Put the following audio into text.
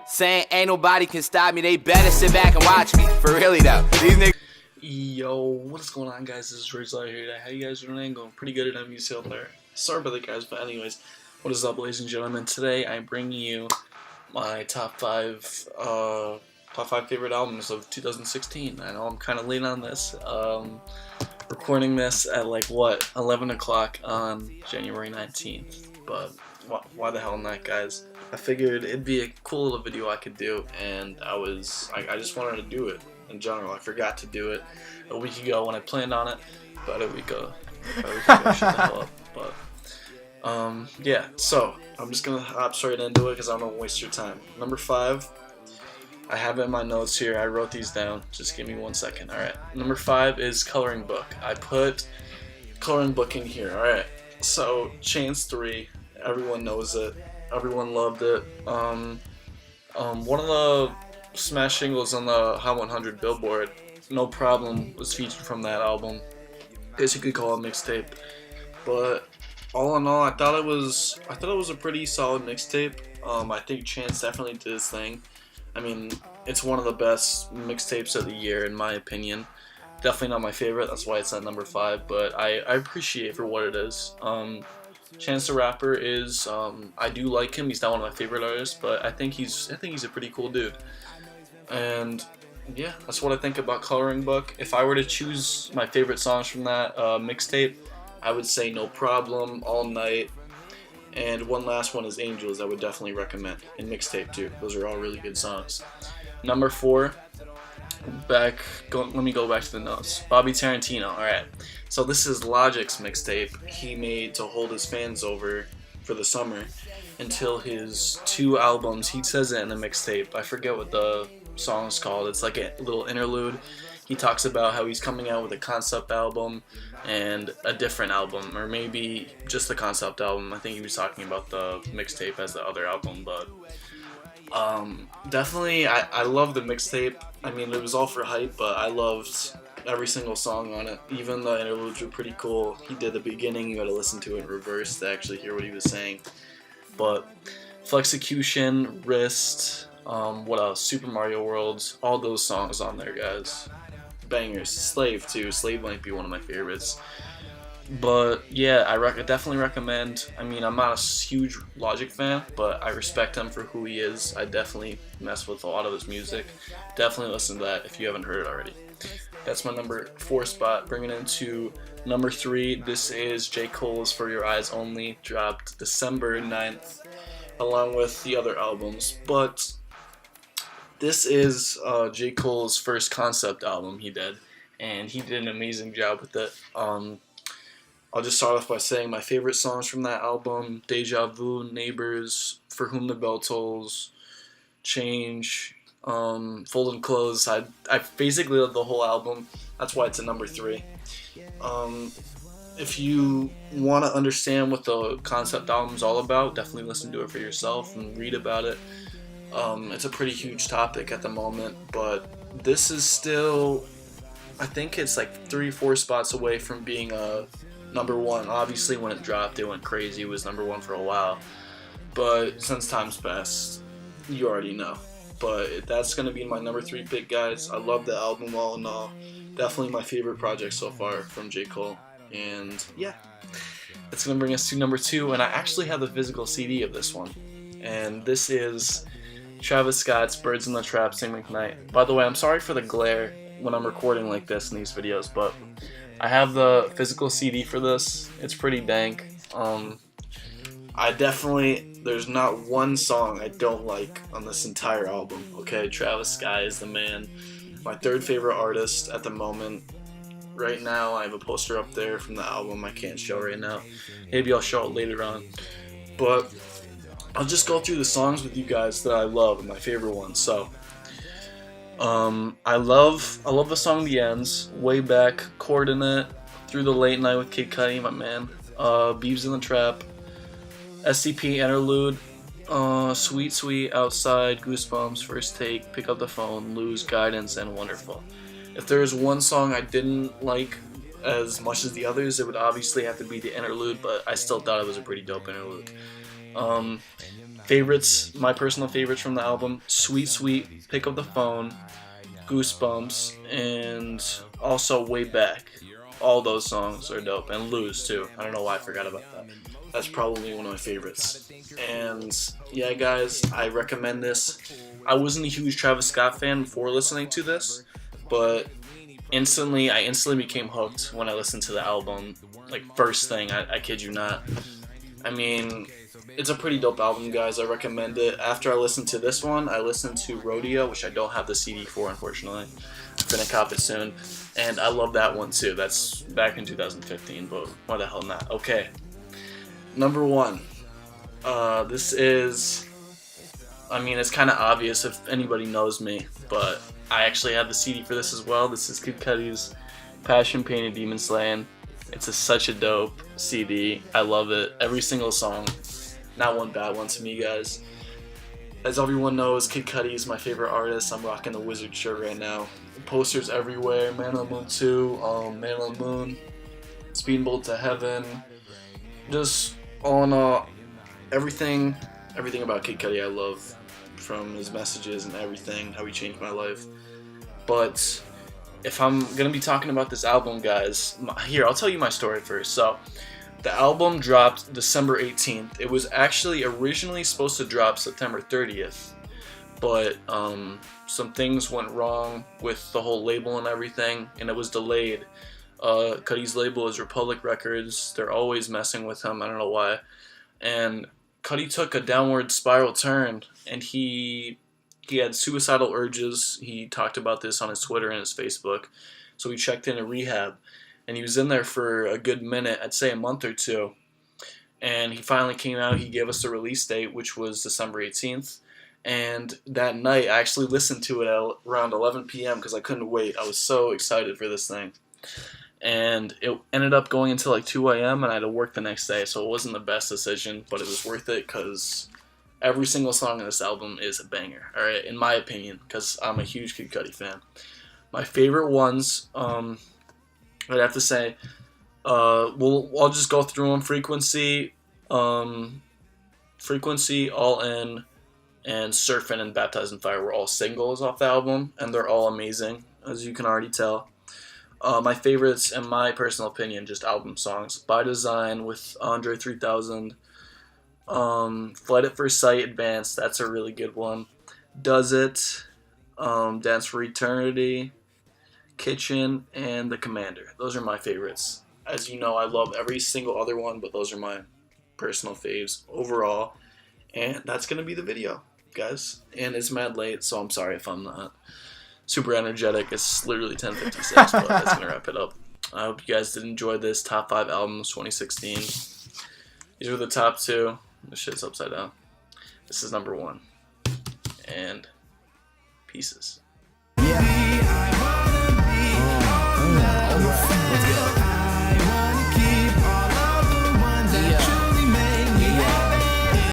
saying ain't nobody can stop me. They better sit back and watch me. For really though, these niggas. Yo, what's going on, guys? This is Rizzo here today. How you guys doing? Going pretty good at MUC there. Sorry about that, guys, but anyways, what is up, ladies and gentlemen? Today I'm bringing you my top five favorite albums of 2016. I know I'm kind of late on this. Recording this at 11 o'clock on January 19th. But why the hell not, guys? I figured it'd be a cool little video I could do, and I just wanted to do it in general. I forgot to do it a week ago when I planned on it, about a week ago. Shut the hell up. But yeah, so I'm just gonna hop straight into it because I don't want to waste your time. Number 5, I have it in my notes here. I wrote these down. Just give me 1 second. Alright, number 5 is Coloring Book. I put Coloring Book in here. Alright, so Chance 3, everyone knows it. Everyone loved it. One of the smash singles on the Hot 100 Billboard, No Problem, was featured from that album. I guess you could call it a mixtape. But all in all, I thought it was a pretty solid mixtape. I think Chance definitely did his thing. I mean, it's one of the best mixtapes of the year in my opinion. Definitely not my favorite, that's why it's at number 5, but I appreciate it for what it is. Chance the Rapper is, I do like him. He's not one of my favorite artists, but I think he's a pretty cool dude. And yeah, that's what I think about Coloring Book. If I were to choose my favorite songs from that mixtape, I would say No Problem, All Night, and one last one is Angels. I would definitely recommend in mixtape too. Those are all really good songs. Number 4, let me go back to the notes. Bobby Tarantino. All right. So this is Logic's mixtape he made to hold his fans over for the summer until his 2 albums. He says it in the mixtape. I forget what the song's called. It's like a little interlude. He talks about how he's coming out with a concept album and a different album, or maybe just the concept album. I think he was talking about the mixtape as the other album, but definitely I love the mixtape. I mean, it was all for hype, but I loved every single song on it. Even the interludes were pretty cool. He did the beginning, you had to listen to it in reverse to actually hear what he was saying. But Flexecution, Wrist, what else? Super Mario World, all those songs on there, guys. Bangers. Slave too. Slave might be one of my favorites. But yeah, I definitely recommend. I mean, I'm not a huge Logic fan, but I respect him for who he is. I definitely mess with a lot of his music. Definitely listen to that if you haven't heard it already. That's my number 4 spot. Bringing it into number 3, this is J. Cole's For Your Eyes Only, dropped December 9th, along with the other albums. But this is J. Cole's first concept album he did, and he did an amazing job with it. I'll just start off by saying my favorite songs from that album: Deja Vu, Neighbors, For Whom the Bell Tolls, Change, Folding Clothes. I basically love the whole album. That's why it's at number 3. If you want to understand what the concept album is all about, definitely listen to it for yourself and read about it. It's a pretty huge topic at the moment, but this is still, I think it's like 3-4 spots away from being a number 1. Obviously when it dropped it went crazy. It was number 1 for a while, but since time's passed, you already know. But that's going to be my number 3 pick, guys. I love the album all in all. Definitely my favorite project so far from J. Cole. And yeah, that's going to bring us to number 2, and I actually have the physical CD of this one. And this is Travis Scott's Birds in the Trap, Sing McKnight. By the way, I'm sorry for the glare when I'm recording like this in these videos, but I have the physical CD for this. It's pretty dank. There's not one song I don't like on this entire album, okay? Travis Scott is the man. My 3rd favorite artist at the moment. Right now, I have a poster up there from the album I can't show right now. Maybe I'll show it later on. But I'll just go through the songs with you guys that I love and my favorite ones. So, I love the song The Ends, Way Back, Coordinate, Through the Late Night with Kid Cudi, my man, Beeves in the Trap, SCP Interlude, Sweet Sweet, Outside, Goosebumps, First Take, Pick Up the Phone, Lose, Guidance, and Wonderful. If there is one song I didn't like as much as the others, it would obviously have to be the interlude, but I still thought it was a pretty dope interlude. Favorites, my personal favorites from the album: Sweet Sweet, Pick Up the Phone, Goosebumps, and also Way Back. All those songs are dope, and Lose too. I don't know why I forgot about that. That's probably one of my favorites. And yeah, guys, I recommend this. I wasn't a huge Travis Scott fan before listening to this, but I instantly became hooked when I listened to the album. Like, first thing, I kid you not. I mean, it's a pretty dope album, guys. I recommend it. After I listened to this one, I listened to Rodeo, which I don't have the CD for, unfortunately. I'm gonna cop it soon, and I love that one too. That's back in 2015, but why the hell not? Okay, number one. This is, I mean, it's kind of obvious if anybody knows me, but I actually have the CD for this as well. This is Kid Cudi's Passion Painted Demon Slayin'. It's such a dope CD. I love it. Every single song. Not one bad one to me, guys. As everyone knows, Kid Cudi is my favorite artist. I'm rocking the Wizard shirt right now. Posters everywhere. Man on the Moon 2, Man on the Moon, Speedboat to Heaven. Just all in all, everything about Kid Cudi I love, from his messages and everything, how he changed my life. But if I'm gonna be talking about this album, guys, here, I'll tell you my story first. So, the album dropped December 18th. It was actually originally supposed to drop September 30th, but some things went wrong with the whole label and everything, and it was delayed. Cudi's label is Republic Records. They're always messing with him. I don't know why. And Cudi took a downward spiral turn, and he had suicidal urges. He talked about this on his Twitter and his Facebook. So he checked into rehab, and he was in there for a good minute, I'd say a month or two. And he finally came out. He gave us the release date, which was December 18th. And that night, I actually listened to it at around 11 p.m. because I couldn't wait. I was so excited for this thing. And it ended up going until like 2 a.m. and I had to work the next day, so it wasn't the best decision, but it was worth it because every single song in this album is a banger, alright, in my opinion, because I'm a huge Kid Cudi fan. My favorite ones, I'd have to say, I'll just go through them. Frequency, All In, and Surfin' and Baptized in Fire were all singles off the album, and they're all amazing, as you can already tell. My favorites, in my personal opinion, just album songs: By Design with Andre 3000, Flight at First Sight Advanced, that's a really good one. Does It, Dance for Eternity, Kitchen, and The Commander. Those are my favorites. As you know, I love every single other one, but those are my personal faves overall. And that's going to be the video, guys. And it's mad late, so I'm sorry if I'm not super energetic. It's literally 10:56, but that's going to wrap it up. I hope you guys did enjoy this top 5 albums 2016. These are the top 2. This shit's upside down. This is number 1. And pieces. Yeah.